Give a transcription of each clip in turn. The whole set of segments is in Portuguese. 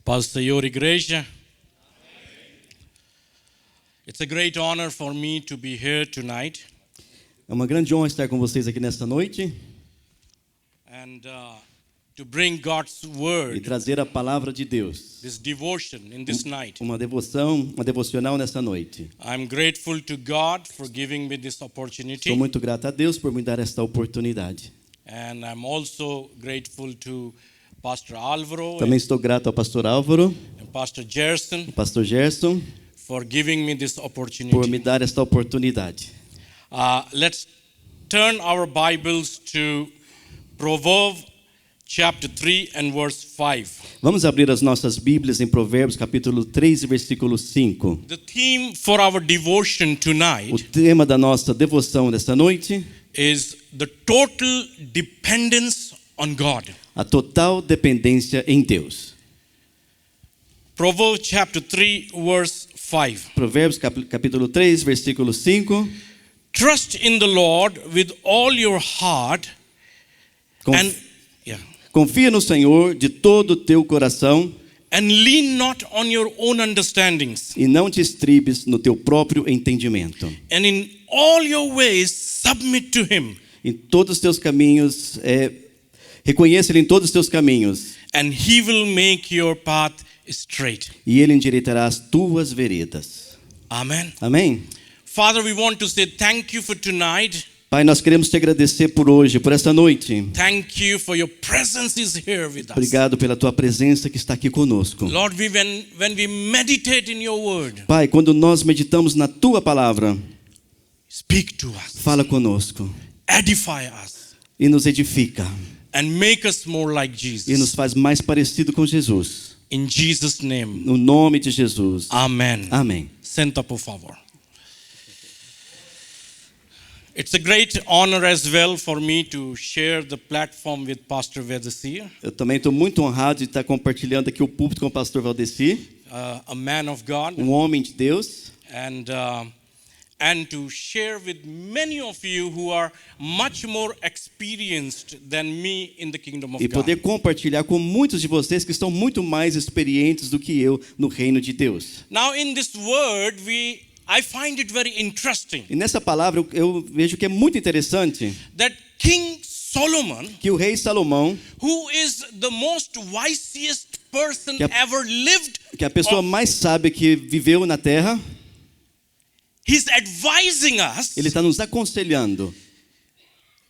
Paz, Senhor, igreja. It's a great honor for me to be here tonight. É uma grande honra estar com vocês aqui nesta noite And to bring God's e word, trazer a palavra de Deus. this devotion in this night. Uma devocional nesta noite. I'm grateful to God for giving me this opportunity. Sou muito grato a Deus por me dar esta oportunidade. And I'm also grateful to Pastor Álvaro Também estou grato ao pastor Álvaro, and Pastor Gerson ao pastor Gerson, for giving me this por opportunity. me dar esta oportunidade. Let's turn our Bibles to Proverbs chapter 3 and verse 5. Vamos abrir as nossas Bíblias em Provérbios capítulo 3 e versículo 5. The theme for our devotion O tonight tema da nossa devoção desta noite, is the total dependence on God. a total dependência em Deus. Proverbs chapter 3 verse 5. Provérbios capítulo 3, versículo 5. Trust in the Lord with all your heart and Confia no Senhor de todo o teu coração lean not on your own understandings. e não te estribes no teu próprio entendimento. And in all your ways submit to him, Em todos os teus caminhos, reconheça Ele em todos os teus caminhos, and he will make your path straight. e Ele endireitará as tuas veredas. Amen. Amém? Father, we want to say thank you for tonight. Pai, nós queremos te agradecer por hoje, por esta noite. Thank you for your presence is here with us. Obrigado pela tua presença que está aqui conosco. Lord, when we meditate in your word, Pai, quando nós meditamos na tua palavra, speak to us, fala conosco edify us, e nos edifica and make us more like e nos Jesus. faz mais parecido com Jesus. In Jesus' name, No nome de Jesus. amen. Amém. Senta, por favor. It's a great honor as well for me to share the platform with Pastor Vedasir, Eu também estou muito honrado de estar compartilhando aqui o púlpito com o pastor Valdeci, a man of God, homem de Deus, and to share with many of you who are much more experienced than me in the kingdom of e poder God. compartilhar com muitos de vocês que estão muito mais experientes do que eu no reino de Deus. Now in this word, I find it very interesting E nessa palavra eu vejo que é muito interessante that King Solomon, que o rei Salomão, who is the most wisest person Que a- ever lived, que é a pessoa mais sábia que viveu na terra, he's advising us ele está nos aconselhando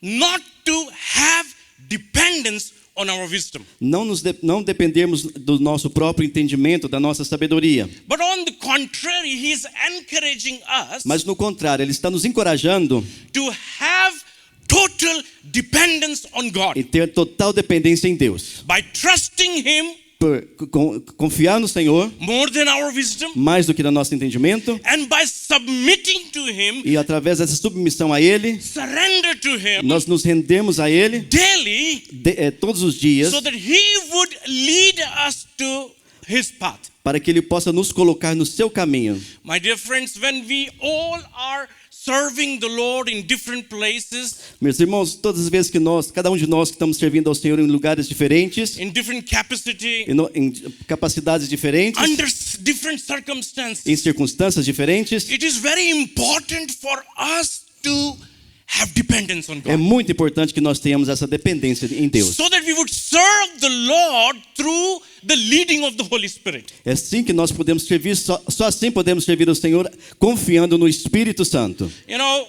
not to have dependence on our wisdom, não dependermos do nosso próprio entendimento, da nossa sabedoria. but on the contrary, he's encouraging us Mas no contrário, ele está nos encorajando to have total dependence on God em ter total dependência em Deus. by trusting him Confiar no Senhor more than our wisdom, mais do que no nosso entendimento and by submitting to him, e através dessa submissão a Ele, surrender to him nós nos rendemos a Ele daily, todos os dias so that he would lead us to his path. para que Ele possa nos colocar no seu caminho. My dear friends, when we all are serving the Lord in different places, Meus irmãos, todas as vezes que cada um de nós que estamos servindo ao Senhor em lugares diferentes, in different capacity, em capacidades diferentes, under different circumstances, em circunstâncias diferentes, it is very important for us to have dependence on é God, muito importante que nós tenhamos essa dependência em Deus. so that we would serve the Lord through the leading of the Holy Spirit. É assim que nós podemos servir, só assim podemos servir ao Senhor confiando no Espírito Santo. You know,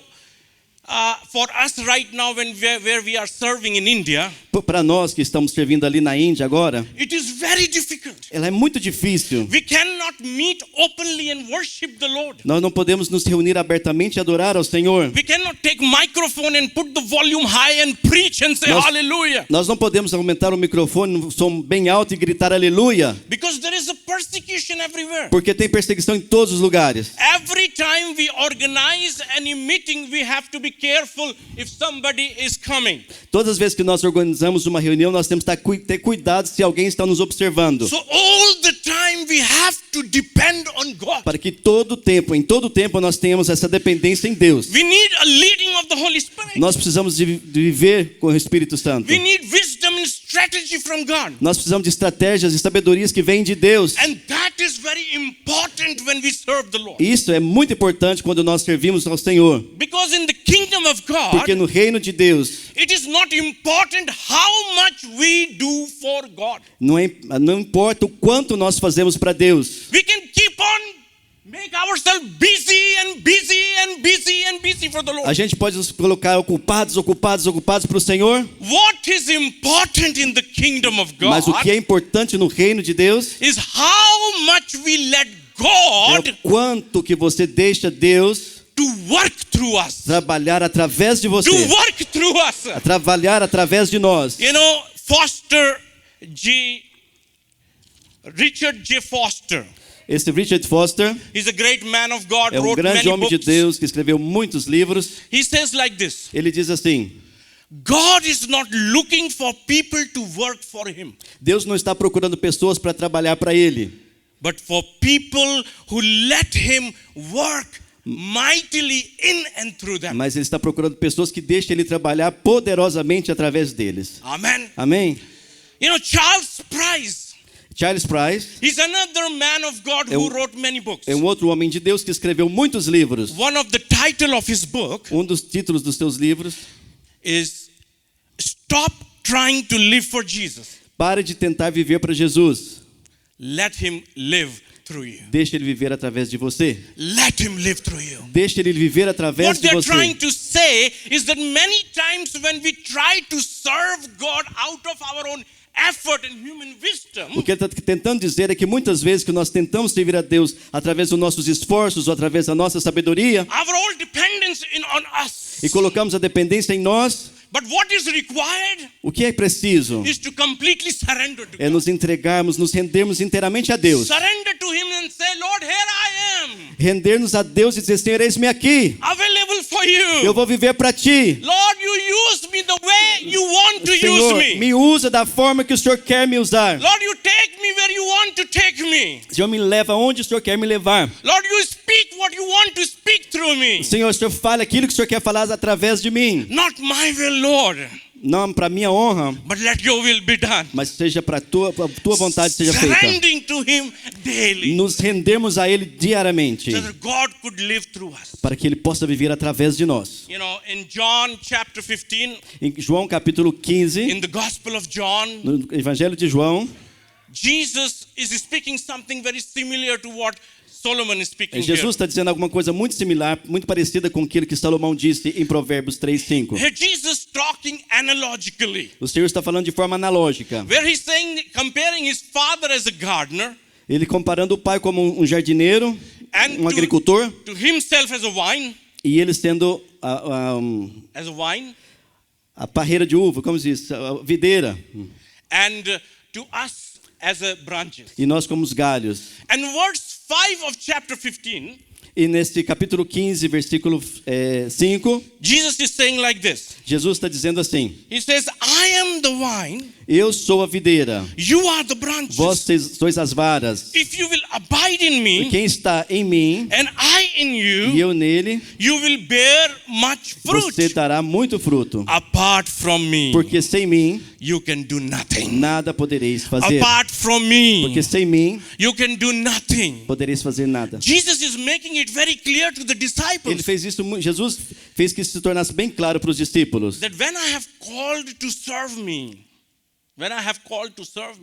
for us right now, where we are serving in India, Para nós que estamos servindo ali na Índia agora, it is very difficult. ela é muito difícil. We cannot meet openly and worship the Lord. Nós não podemos nos reunir abertamente e adorar ao Senhor. We cannot take microphone and put the volume high and preach and say hallelujah. Nós não podemos aumentar o microfone no som bem alto e gritar aleluia, Because there is a persecution everywhere. porque tem perseguição em todos os lugares. Every time we organize any meeting, we have to be careful if somebody is coming. Todas as vezes que nós organizamos uma reunião, nós temos que ter cuidado se alguém está nos observando. So all the time we have to depend on God. Para que em todo tempo nós tenhamos essa dependência em Deus. We need a leading of the Holy Spirit. Nós precisamos de viver com o Espírito Santo. We need wisdom and strategy from God. Nós precisamos de estratégias e sabedorias que vêm de Deus. And that is very important when we serve the Lord. Isso é muito importante quando nós servimos ao Senhor. Because in the kingdom of Porque God, no reino de Deus, it is not important how much we do for God. não importa o quanto nós fazemos para Deus. We can keep on make ourselves busy and busy and busy and busy for the A Lord. gente pode nos colocar ocupados para o Senhor. What is important in the kingdom of Mas o God que é importante no reino de Deus is how much we let é God o quanto que você deixa Deus to work through us. trabalhar através de você. To work through us. A trabalhar através de nós. You know, Richard J. Foster, Esse Richard Foster he's a great man of God, é um wrote grande many homem de books. Deus que escreveu muitos livros. He says like this: Ele diz assim: God is not looking for people to work for him, Deus não está procurando pessoas para trabalhar para Ele, but for people who let him work mightily in and through them. mas Ele está procurando pessoas que deixem Ele trabalhar poderosamente através deles. Amen. Amém? You know, Charles Price, Charles Price he's another man of God who wrote many books. é um outro homem de Deus que escreveu muitos livros. One of the title of his book Um dos títulos dos seus livros: is Stop Trying to Live for Jesus. Pare de tentar viver para Jesus. Let him live through you. Deixe Ele viver através de você. Let him live through you. Deixe Ele viver através What de they're você. trying to say is that many times when we try to serve God out of our own effort and human wisdom, O que ele está tentando dizer é que muitas vezes que nós tentamos servir a Deus através dos nossos esforços ou através da nossa sabedoria our whole dependence on us. e colocamos a dependência em nós, But what is required o que é preciso is to completely surrender to é God. nos entregarmos, nos rendermos inteiramente a Deus. Surrender to him and say, Lord, here I am, Render-nos a Deus e dizer: Senhor, eis-me aqui. available for Eu you. vou viver para Ti. Lord, you use me the way you want to use Senhor, me. me usa da forma que o Senhor quer me usar. Lord, you take me where you want to take me. Senhor, me leva aonde o Senhor quer me levar. Lord, you speak what you want to speak through me. Senhor, o Senhor fala aquilo que o Senhor quer falar através de mim. Not my will, Lord, Não para minha honra, but let your will be done. mas seja para a tua vontade seja feita. Surrendering to him daily, Nos rendermos a Ele diariamente, so that God could live through us. para que Ele possa viver através de nós. You know, in John chapter 15, Em João capítulo 15, in the Gospel of John, no Evangelho de João, Jesus is speaking something very similar to what Solomon is speaking here. Jesus está dizendo alguma coisa muito similar, muito parecida com aquilo que Salomão disse em Provérbios 3:5. Here Jesus talking analogically, O Senhor está falando de forma analógica. where he's saying, comparing his father as a gardener Ele comparando o pai como um jardineiro, and um agricultor, to himself as a vine, e ele sendo as a vine, a parreira de uva, como se diz, a videira, and to us as a branches. e nós como os galhos. And verse 5 of chapter 15, E nesse capítulo 15, versículo 5, Jesus is saying like this. Jesus está dizendo assim: He says, I am the vine, Eu sou a videira, you are the branches. vós sois as varas. If you will abide in E me, quem está em mim and I in e you, eu nele, you will bear much fruit. você dará muito fruto. Apart from me, Porque sem mim, you can do nothing. nada podereis fazer. Apart from me, Porque sem mim, you can do nothing. podereis fazer nada. Jesus is making it very clear to the Ele disciples fez isso, Jesus fez que isso se tornasse bem claro para os discípulos. that when I have called to serve me,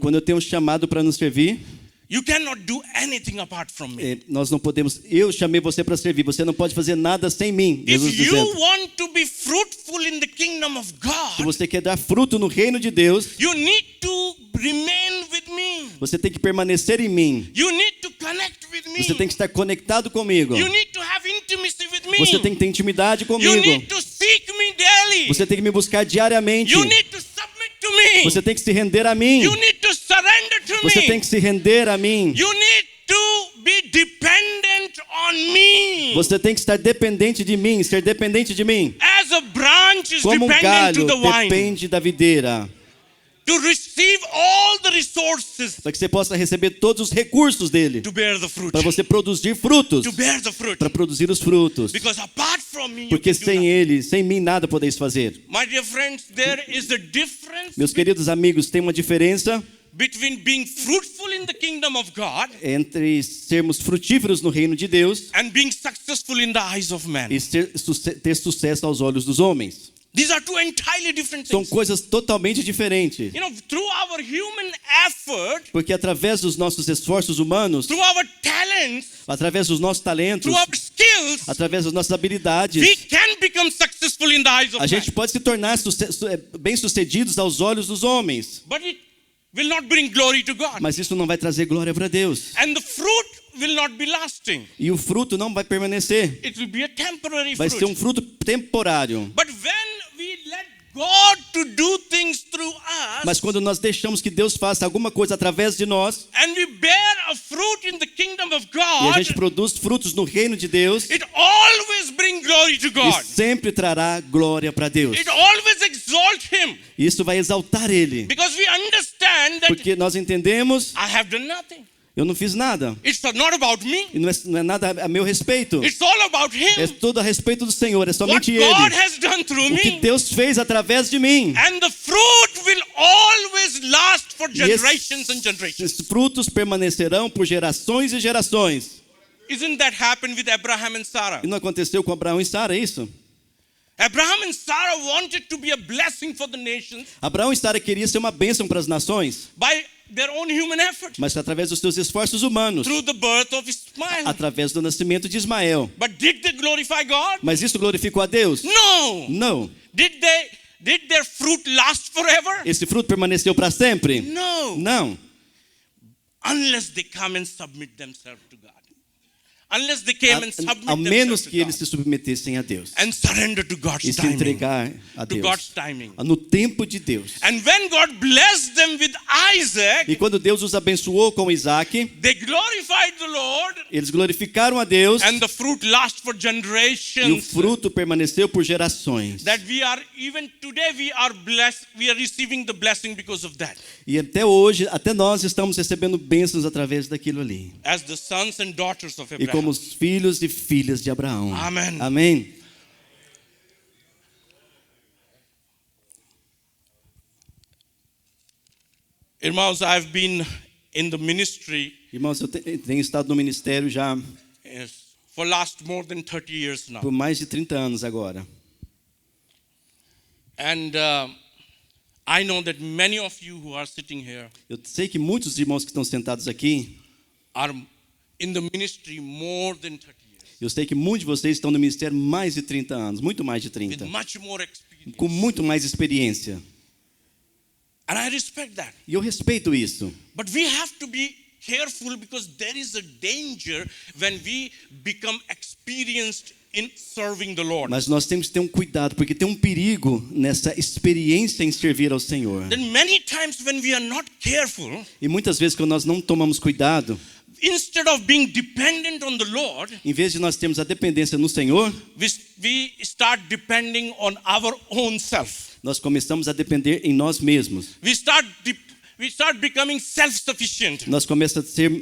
Quando eu tenho um chamado para nos servir, you cannot do anything apart from me. nós não podemos. Eu chamei você para servir. Você não pode fazer nada sem mim. Jesus If you dizendo. want to be fruitful in the kingdom of Se God, você quer dar fruto no reino de Deus, you need to remain with me. você tem que permanecer em mim. You need to connect with me. Você tem que estar conectado comigo. You need to have intimacy with me. Você tem que ter intimidade You comigo. need to seek me daily. Você tem que me buscar diariamente. You need to submit to me. Você tem que se render a mim. You need to surrender to Você me. tem que se render a mim. You need to be dependent on me. Você tem que estar dependente de mim, ser dependente de mim. As a branch is Como um dependent galho to the vine. depende da videira. to receive all the resources para que você possa receber todos os recursos dele, to bear the fruit. para você produzir frutos, To bear the fruit. para produzir os frutos. Because apart from me, you Porque can do sem nothing. ele, sem mim, nada podeis fazer. My dear friends, there is a difference Meus queridos amigos, tem uma diferença between being fruitful in the kingdom of God entre sermos frutíferos no reino de Deus and being successful in the eyes of man. e ter sucesso aos olhos dos homens. These are two entirely different São things. coisas totalmente diferentes. You know, through our human effort, Porque através dos nossos esforços humanos, through our talents, através dos nossos talentos, through our skills, através das nossas habilidades, we can become successful in the eyes of a gente man. pode se tornar bem-sucedidos aos olhos dos homens. But it will not bring glory to God. Mas isso não vai trazer glória para Deus. And the fruit will not be lasting. E o fruto não vai permanecer. It will be a temporary Vai fruit. ser um fruto temporário. But when we let God to do things through us, Mas quando nós deixamos que Deus faça alguma coisa através de nós, and we bear a fruit in the kingdom of e a God, gente produz frutos no reino de Deus, it always brings glory to God. isso sempre trará glória para Deus. It always exalts Him. Isso vai exaltar Ele. Because we understand that Porque nós entendemos, I have done nothing. eu não fiz nada. It's not about me. E não é nada a meu respeito. It's all about É Him. tudo a respeito do Senhor, é What somente God Ele. has done through O que me. Deus fez através de mim. And the fruit will always last for E generations and generations. esses frutos permanecerão por gerações e gerações. Isn't that happened with Abraham and Sarah? E não aconteceu com Abraão e Sara, é isso? Abraham and Sarah wanted to be a blessing for the nations Abraão e Sara queriam ser uma bênção para as nações, by their own human effort mas através dos seus esforços humanos, through the birth of Ismail. através do nascimento de Ismael. But did they glorify God? Mas isso glorificou a Deus? No. Não. Did their fruit last forever? Esse fruto permaneceu para sempre? No. Não. Unless they come and submit themselves to God. Unless they came and submit A menos themselves que to eles God se submetessem a Deus and surrender to God's e se timing. entregar a To Deus God's timing. no tempo de Deus. And when God blessed them with Isaac, E quando Deus os abençoou com Isaac, they glorified the Lord, eles glorificaram a Deus and the fruit lasts for e o generations. fruto permaneceu por gerações. That we are, even today we are blessed, we are receiving the blessing because of that. E até hoje, até nós estamos recebendo bênçãos através daquilo ali. As the sons and daughters of E Abraham. como os filhos e filhas de Abraão. Amém. Amém. Irmãos, I've been in the ministry Irmãos, eu tenho estado no ministério já for last more than 30 years now. por mais de 30 anos agora. And I know that many of you who are sitting here Eu sei que muitos irmãos que estão sentados aqui, are in the ministry more than 30 years. eu sei que muitos de vocês estão no ministério mais de 30 anos, muito mais de With 30, much more experience. com muito mais experiência. And I respect that. E eu respeito isso. But we have to be careful because there is a danger when we become experienced in serving the Lord. Mas nós temos que ter um cuidado, porque tem um perigo nessa experiência em servir ao Senhor. Then many times when we are not careful, E muitas vezes quando nós não tomamos cuidado, instead of being dependent on the Lord, em vez de nós termos a dependência no Senhor, we start depending on our own self. nós começamos a depender em nós mesmos. We start becoming self-sufficient. Nós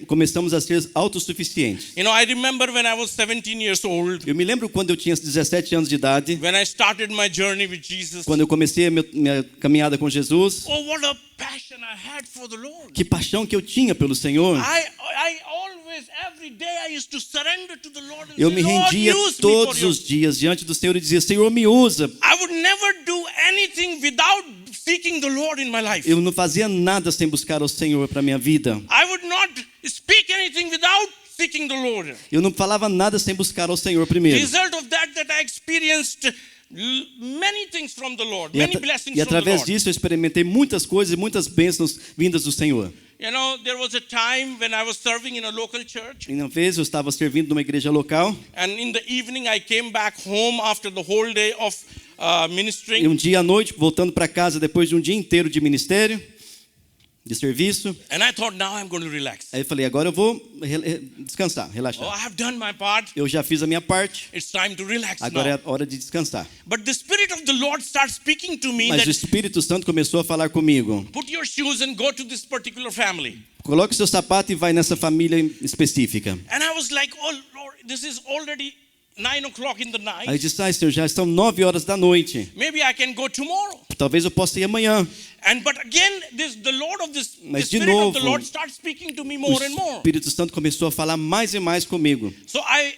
começamos a ser autossuficientes. You know, I remember when I was 17 years old, Eu me lembro quando eu tinha 17 anos de idade, when I started my journey with Jesus. quando eu comecei a minha caminhada com Jesus, Oh, what a passion I had for the Lord. que paixão que eu tinha pelo Senhor. I always, every day I used to surrender to the Lord and Eu say, me Lord, rendia use me for todos you. os dias diante do Senhor e dizia, Senhor, me usa. I would never do anything without seeking the Lord in my life. Eu não fazia nada sem buscar ao Senhor para minha vida. I would not speak anything without seeking the Lord. Eu não falava nada sem buscar ao Senhor The primeiro. result of that I experienced many things from the Lord, E, many blessings e from the através Lord. disso eu experimentei muitas coisas e muitas bênçãos vindas do Senhor. You know, there was a time when I was serving in a local church, E uma vez eu estava servindo numa igreja local and in the evening I came back home after the whole day of e ministering. um dia à noite, voltando para casa depois de um dia inteiro de ministério, de serviço. And I thought, now I'm going to relax. Aí eu falei, agora eu vou descansar, Oh, relaxar. I have done my part. Eu já fiz a minha parte, It's time to relax agora é now. a hora de descansar. But the Spirit of the Lord starts speaking to me Mas o that Espírito Santo começou a falar comigo. put your shoes and go to this particular family. Coloque o seu sapato e vai nessa família específica. And I was like, oh Lord, this is already 9 o'clock in the Aí eu night. disse, Senhor, já estão 9 horas da noite. Maybe I can go tomorrow. Talvez eu possa ir amanhã. But again, the Lord of this, the Mas de Spirit of the novo, Lord starts speaking to me O more and more. Espírito Santo começou a falar mais e mais comigo. So I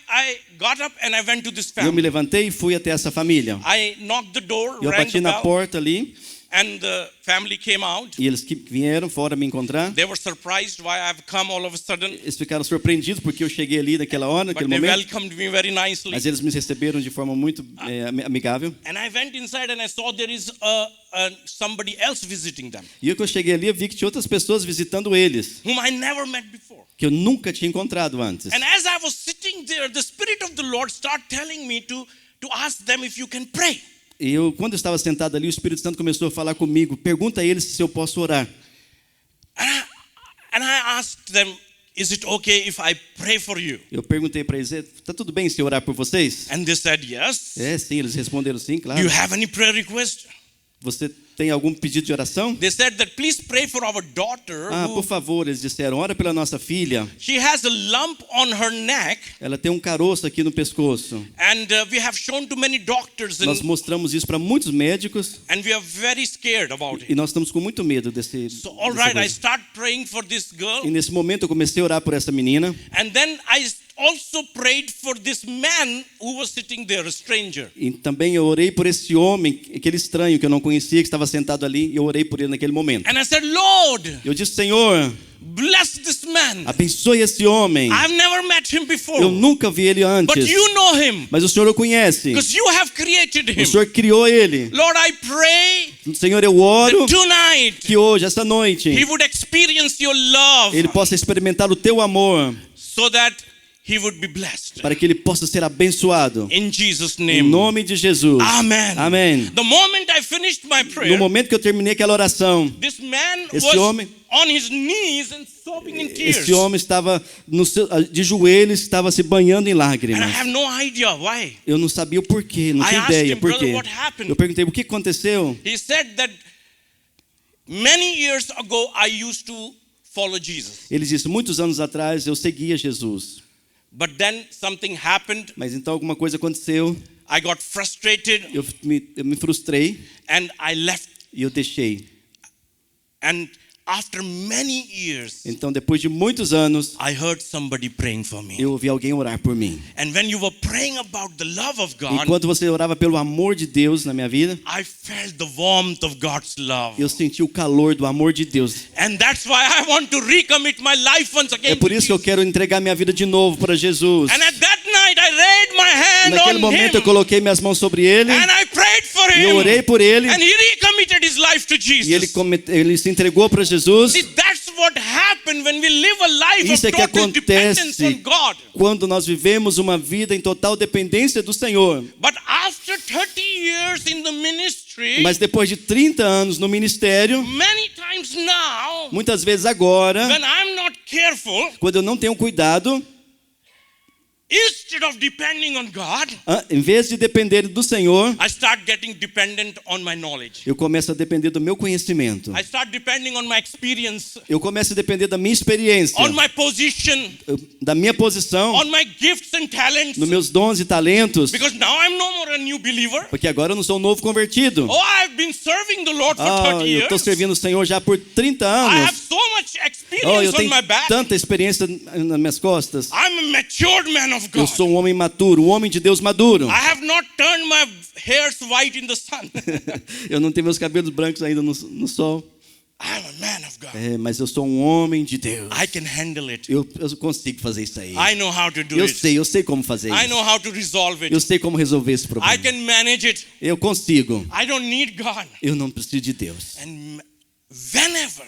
got up and I went to this Eu me family. levantei e fui até essa família. I knocked the door, Eu rang bati the na bell, porta ali and the family came out. e eles que vieram fora me encontrar. They were surprised why I've come all of a sudden, Eles ficaram surpreendidos porque eu cheguei ali naquela hora, but naquele they momento. welcomed me very nicely. Mas eles me receberam de forma muito amigável. And I went inside and I saw there is somebody else visiting them, E eu, que eu cheguei ali, eu vi que tinha outras pessoas visitando eles, whom I never met before. que eu nunca tinha encontrado antes. And as I was sitting there, the Spirit of the Lord started telling me to ask them if you can pray. E quando eu estava sentado ali, o Espírito Santo começou a falar comigo. Pergunta a eles se eu posso orar. And I asked them, is it okay if I pray for you? Eu perguntei para eles, está tudo bem se eu orar por vocês? And they said yes. É, sim, eles responderam sim, Do claro. you have any prayer request? Você tem algum pedido de oração? They said that please pray for our daughter Por favor, eles disseram, ora pela nossa filha. she has a lump on her neck, Ela tem um caroço aqui no pescoço. and we have shown to many doctors Nós mostramos isso para muitos médicos and we are very scared about e it. nós estamos com muito medo desse. So all dessa right, I coisa. start praying for this girl, E nesse momento eu comecei a orar por essa menina. and then I also prayed for this man who was sitting there, a stranger. E também eu orei por esse homem, aquele estranho que eu não conhecia, que estava sentado ali, e eu orei por ele naquele momento. And I said, Lord, Eu disse, Senhor, bless this man. abençoe esse homem. I've never met him Eu before, nunca vi ele but antes, you know him mas o Senhor o conhece. because you have created him. O Senhor criou ele. Lord, I pray Senhor, eu oro that tonight que hoje, essa noite, he would experience your love ele possa experimentar o teu amor, so that he would be blessed. para que ele possa ser abençoado. In Jesus' Em name. nome de Jesus. Amen. Amém. The moment I finished my No prayer, momento que eu terminei aquela oração, this man Esse was homem- on his knees and sobbing in tears. esse homem estava de joelhos, estava se banhando em And I lágrimas. have no idea why. Eu não sabia o porquê, não I tinha asked ideia him, por "Brother, quê. what happened?" Eu perguntei, o que aconteceu? He said that many years ago I used to follow Jesus. Ele disse, muitos anos atrás eu seguia Jesus. But then something happened. Mas então alguma coisa aconteceu, I got frustrated eu me frustrei and I left. e eu deixei. And after many years, Então depois de muitos anos, I heard somebody praying for me. eu ouvi alguém orar por mim. And when you were praying about the love of God, Enquanto você orava pelo amor de Deus na minha vida, I felt the warmth of God's love. eu senti o calor do amor de Deus. And that's why I want to recommit my life once again. É por isso que eu quero entregar minha vida de novo para Jesus. And at that night I laid my hand Naquele on momento eu him. coloquei minhas mãos sobre ele And I prayed for e eu him. orei por ele And he recommitted his life to e ele, Jesus. ele se entregou para Jesus. See, that's what happened when we live a life Isso é of que total dependence on acontece God. quando nós vivemos uma vida em total dependência do Senhor. But after 30 years in the ministry, Mas depois de 30 anos no ministério, many times now, muitas vezes agora, when I'm not careful, quando eu não tenho cuidado, instead of depending on God, em vez de depender do Senhor, I start getting dependent on my knowledge. eu começo a depender do meu conhecimento. I start depending on my experience, Eu começo a depender da minha experiência, on my position, da minha posição, on my gifts and talents. nos meus dons e talentos, Because now I'm no more a new believer. porque agora eu não sou um novo convertido. Oh, I've been serving the Lord for 30 Eu estou years. servindo o Senhor já por 30 I have anos. so much Eu experience on tenho my back. tanta experiência nas minhas costas. I'm a matured man of Eu God. sou um homem maduro, um homem de Deus maduro. I have not turned my hairs white in the sun. Eu não tenho meus cabelos brancos ainda no sol. I'm a man of God. Mas eu sou um homem de Deus. I can handle it. Eu consigo fazer isso aí. I know how to do Eu it. sei como fazer I know isso. how to resolve it. Eu sei como resolver esse I problema. can manage it. Eu consigo. I don't need God. Eu não preciso de Deus. And whenever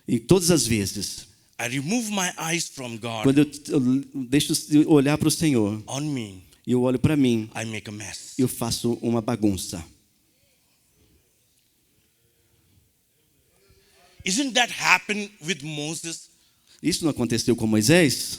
E todas as vezes, I remove my eyes from God quando eu deixo de olhar para o Senhor on me, e eu olho para mim, I make a mess. eu faço uma bagunça. Isn't that happened with Moses? Isso não aconteceu com Moisés?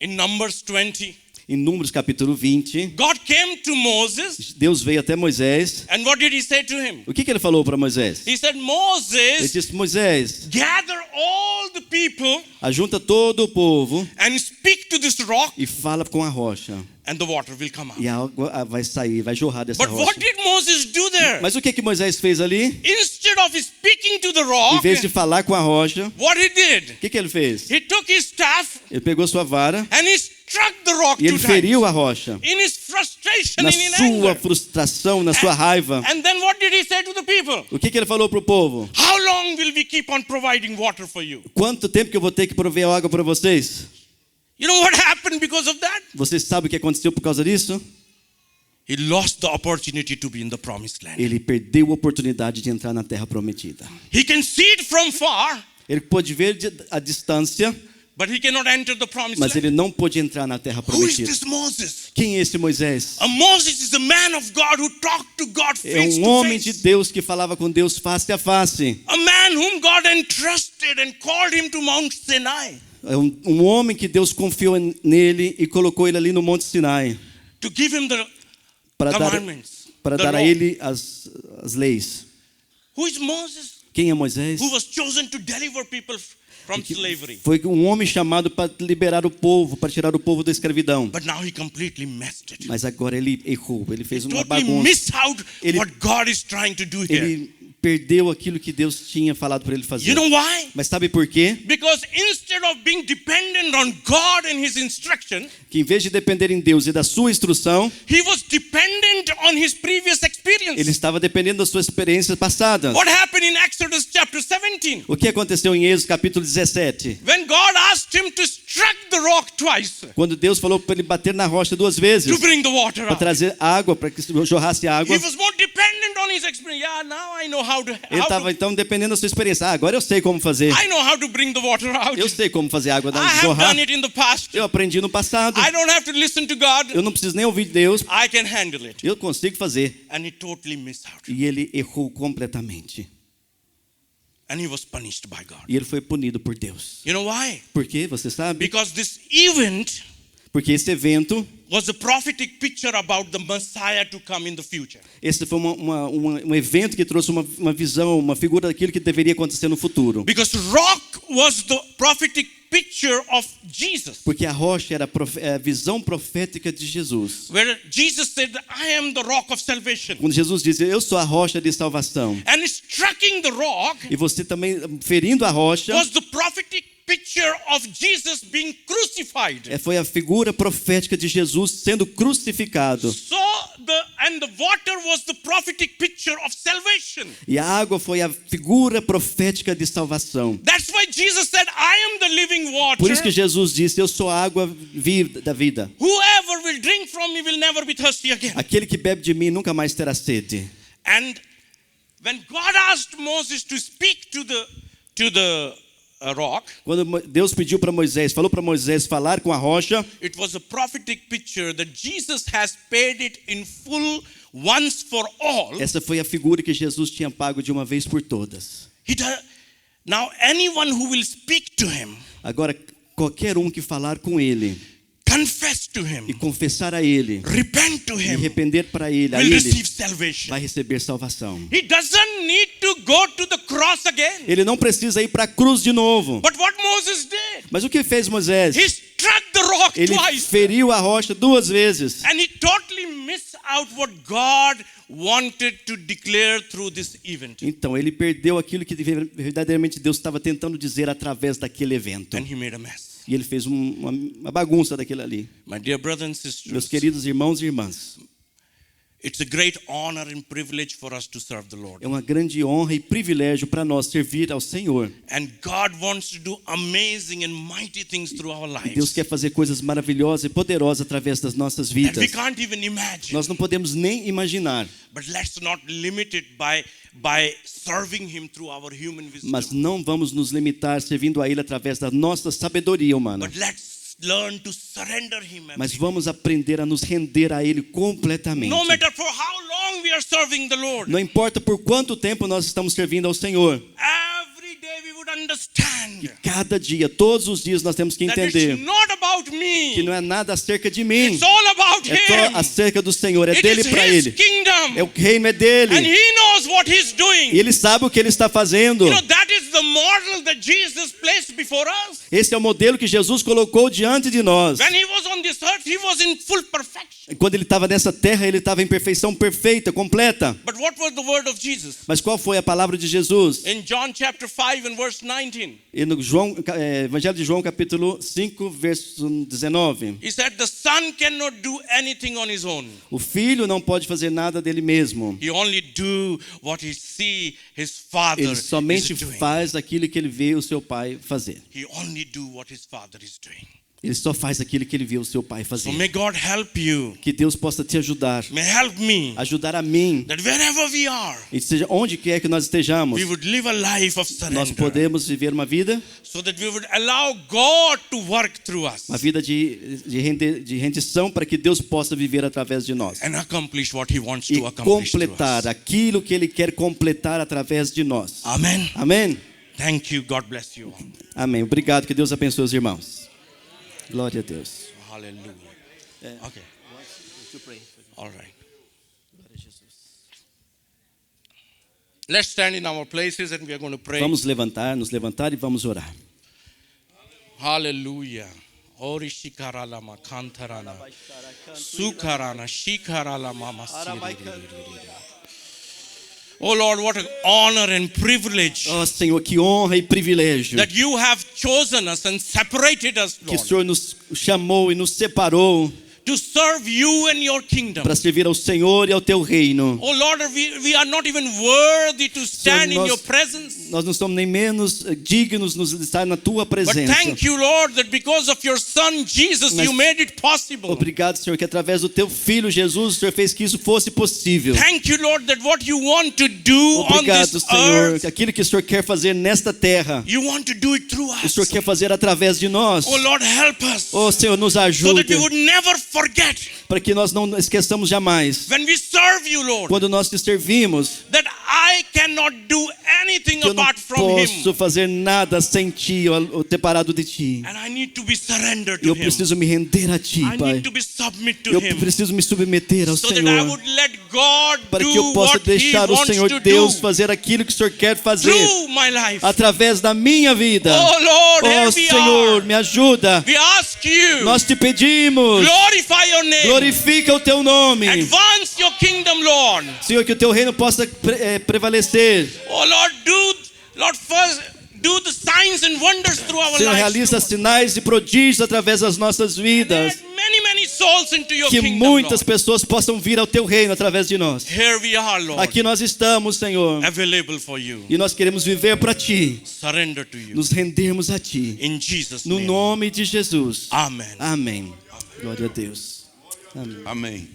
In Numbers 20, Em Números capítulo 20, God came to Moses, Deus veio até Moisés. and what did he say to him? O que ele falou para Moisés? He said, Ele Moses, disse: Moisés, gather all the people ajunta todo o povo and speak to this rock, e fala com a rocha. and the water will come out. E a água vai sair, vai jorrar dessa But what rocha. did Moses do there? Mas o que Moisés fez ali? Instead of speaking to the Em rock, vez de falar com a rocha, what he did? o que ele fez? He took his staff Ele pegou sua vara and he struck the rock e ele 2 times. feriu a rocha. In his frustration Na and in sua anger. frustração, na sua raiva. And then what did he say to the people? O que ele falou para o povo? How long will we keep on providing water for you? Quanto tempo que eu vou ter que prover água para vocês? You know what happened because of that? Vocês sabem o que aconteceu por causa disso? He lost the opportunity to be in the promised land. Ele perdeu a oportunidade de entrar na terra prometida. He can see it from far, Ele pôde ver a distância, but he cannot enter the promised mas land. ele não pôde entrar na terra Who is prometida. this Moses? Quem é esse Moisés? Moses is a man of God who talked to God É face um to homem de face. Deus que falava com Deus face a face. A man whom God entrusted and called him to Mount Sinai É um homem que Deus confiou nele e colocou ele ali no Monte Sinai to give him the para commandments. dar the a law. ele as leis. Who is Moses? Quem é Moisés? Who was chosen to deliver people from Que slavery. foi um homem chamado para liberar o povo, para tirar o povo da escravidão. But now he completely messed it. Mas agora ele errou, ele fez uma Totally bagunça. missed out Ele- what God is trying to do here. Ele perdeu aquilo que Deus tinha falado para ele fazer. You know why? Mas sabe por quê? Because instead of being dependent on God and His instruction, Que em vez de depender em Deus e da sua instrução, he was dependent on his previous experience. ele estava dependendo das suas experiências passadas. What happened in Exodus chapter 17? O que aconteceu em Êxodo capítulo 17? When God asked him to strike the rock twice Quando Deus falou para ele bater na rocha 2 vezes, to bring the water para out. trazer água, para que jorrasse água. He was more dependent on his experience. Yeah, now I know Ele estava então dependendo da sua experiência. Agora eu sei como fazer. I know how to bring the water out. Eu sei como fazer a água I have jorrar. done it in the past. Eu aprendi no passado. I don't have to listen to God. Eu não preciso nem ouvir Deus. I can handle it. Eu consigo fazer. And he totally missed out. E ele errou completamente. And he was punished by God. E ele foi punido por Deus. You know why? Por quê? Você sabe? Because this event Porque esse evento, was a prophetic picture about the Messiah to come in the future. esse foi um evento que trouxe uma visão, uma figura daquilo que deveria acontecer no futuro. Because rock was the prophetic picture of Jesus. Porque a rocha era a visão profética de Jesus. Where Jesus said, I am the rock of salvation. Quando Jesus disse, eu sou a rocha de salvação. And striking the rock E você também, ferindo a rocha, was the prophetic picture of Jesus being crucified. foi a figura profética de Jesus sendo crucificado. So the water was the prophetic picture of salvation. E a água foi a figura profética de salvação. That's why Jesus said, I am the living water. Por isso que Jesus disse, eu sou a água da vida. Whoever will drink from me will never be thirsty again. Aquele que bebe de mim nunca mais terá sede. And when God asked Moses to speak to the rock, Quando Deus pediu para Moisés, falou para Moisés falar com a rocha, it was a prophetic picture that Jesus has paid it in full once for all. essa foi a figura que Jesus tinha pago de uma vez por todas. Now anyone who will speak to him, Agora, qualquer um que falar com ele confess to e him, confessar a ele, repent to e him, arrepender para ele, a will ele receive salvation. vai receber salvação. He doesn't need to go to the cross again. Ele não precisa ir para a cruz de novo. But what Moses did, Mas o que fez Moisés? he struck the rock Ele twice. feriu a rocha 2 vezes. And he totally missed out what God wanted to declare through this event. Então, ele perdeu aquilo que verdadeiramente Deus estava tentando dizer através daquele evento. And he made a mess. E ele fez uma bagunça daquilo ali. My dear brothers and Meus sisters, queridos irmãos e irmãs, it's a great honor and privilege for us to serve the Lord. é uma grande honra e privilégio para nós servir ao Senhor. And God wants to do amazing and mighty things through our Deus lives quer fazer coisas maravilhosas e poderosas através das nossas that we vidas. can't even imagine. Nós não podemos nem imaginar, But let's not limit it by serving Him through our human mas wisdom. não vamos nos limitar servindo a Ele através da nossa sabedoria humana. But let's learn to surrender Him. Mas everything. vamos aprender a nos render a Ele completamente. No matter for how long we are serving the Lord. Não importa por quanto tempo nós estamos servindo ao Senhor. Every day we would understand Cada dia, todos os dias, nós temos que that entender it's not about que me. não é nada acerca de mim. It's all about É só Him. acerca do Senhor, é It dele is para His ele. kingdom. O reino é And dele. He knows what He's doing. E ele sabe o que ele está fazendo. You know, that is the model that Jesus placed before us. Esse é o modelo que Jesus colocou diante de nós. When He was on this earth, He was in full perfection. Quando ele estava nessa terra, ele estava em perfeição perfeita, completa. But what was the word of Jesus? Mas qual foi a palavra de Jesus? In John chapter 5 and verse 19, E no Evangelho de João, capítulo 5, verso 19. He said, the Son cannot do anything on His own. O filho não pode fazer nada dele mesmo. He only do what he see His Father Ele is somente doing. faz aquilo que ele vê o seu pai fazer. He only do what His Father is doing. Ele só faz aquilo que ele vê o seu pai So fazer. may God help you. Que Deus possa te ajudar, May help me. ajudar a mim. That wherever we are, E seja onde quer que nós estejamos, we would live a life of nós surrender. podemos viver uma vida So that we would allow God to work through us. Uma vida de rendição para que Deus possa viver através de nós. And accomplish what He wants E to accomplish through completar us. aquilo que Ele quer completar através de nós. Amen. Amém? Thank you. God bless you all. Amém. Obrigado. Que Deus abençoe os irmãos. Glória a Deus. Hallelujah. Okay. All right. Let's stand in our places and we are going to pray. Vamos nos levantar e vamos orar. Hallelujah. Ori shikarala makantarana. Sukarana shikarala mama. Oh Lord, what an honor and privilege Oh Senhor, que honra e privilégio that you have chosen us and separated us, que o Lord, Senhor nos chamou e nos separou to serve you and your kingdom. para servir ao Senhor e ao teu reino. Oh Lord, we are not even worthy to stand in nós- your presence. Nós não somos nem menos dignos de estar na tua But presença. thank you, Lord, that because of your Son Jesus, Mas- you made it possible. Obrigado, Senhor, que através do teu filho Jesus, o Senhor fez que isso fosse possível. Thank you, Lord, that what you want to do on Obrigado, this Senhor, earth, que aquilo que o Senhor quer fazer nesta terra, you want to do it through o us. Senhor quer fazer através de nós. Oh Lord, help us Oh, Senhor, nos so ajude that we would never forget para que nós não esqueçamos jamais, when we serve you, Lord, quando nós te servimos, that I cannot do anything que eu não apart from posso Him. fazer nada sem Ti, ou separado de Ti. And I need to be surrendered to Eu Him. preciso me render a Ti, I Pai. need to be submit to Eu Him. preciso me submeter ao So that I Senhor, would let God para do que eu possa what He deixar o wants Senhor to Deus do fazer aquilo que o Senhor quer fazer through my life. através da minha vida. Oh Lord, here Oh, we Senhor, are. me ajuda. We ask you, Nós te pedimos, glorify your name. glorifica o teu nome. Advance your kingdom, Lord. Senhor, que o teu reino possa prevalecer. Oh Lord, first do the signs and wonders through our Senhor, lives. realiza sinais e prodígios através das nossas vidas. Add many souls into your Que kingdom, muitas Lord. pessoas possam vir ao teu reino através de nós. Here we are, Lord, Aqui nós estamos, Senhor, available for you. e nós queremos viver para Ti, Surrender to you. nos rendermos a Ti. In Jesus' No name. nome de Jesus. Amen. Amém. Glória a Deus. Amém. Amen.